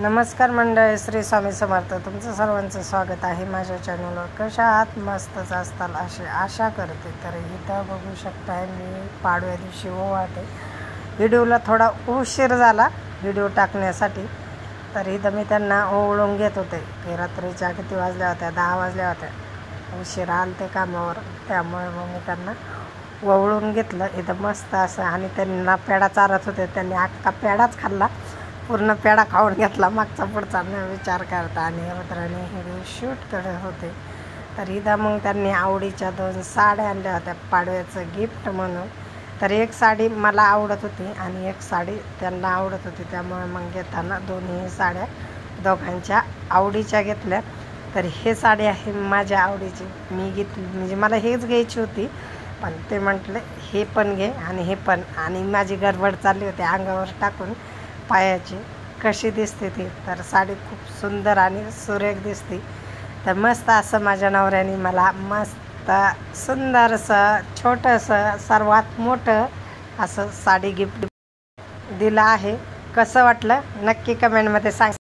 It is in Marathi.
नमस्कार मंडळी, श्री स्वामी समर्थ. तुमचं सर्वांचं स्वागत आहे माझ्या चॅनलवर. कशा आहात? मस्तच असताल अशी आशा करते. तर इथं बघू शकताय मी पाडव्या दिवशी ओवाळते. व्हिडिओला थोडा उशीर झाला व्हिडिओ टाकण्यासाठी. तर इथं मी त्यांना ओवळून घेत होते की रात्रीच्या किती वाजल्या होत्या, 10 वाजल्या होत्या. उशीर आलते कामावर, त्यामुळे मग मी त्यांना ओवळून घेतलं. इथं मस्त असं आणि त्यांना पेढा चारत होते. त्यांनी अख्खा पेढाच खाल्ला, पूर्ण पेढा खाऊन घेतला मागचा पुढचा न विचार करता. आणि मित्रांनी व्हिडिओ शूट करत होते. तर इथं मग त्यांनी आवडीच्या 2 साड्या आणल्या होत्या पाडव्याचं गिफ्ट म्हणून. तर एक साडी मला आवडत होती आणि एक साडी त्यांना आवडत होती, त्यामुळे मग घेताना दोन्ही साड्या दोघांच्या आवडीच्या घेतल्या. तर हे साडी आहे माझ्या आवडीची, मी घेतली. म्हणजे मला हेच घ्यायची होती, पण ते म्हटले हे पण घे आणि हे पण. आणि माझी गडबड चालली होती अंगावर टाकून पायाची. कशी दिसते ती, तर साडी खूप सुंदर आणि सुरेख दिसते. तर मस्त असं माझ्या नवऱ्याने मला मस्त सुंदरसं छोटंसं सर्वात मोठं असं साडी गिफ्ट दिलं आहे. कसं वाटलं नक्की कमेंटमध्ये सांग.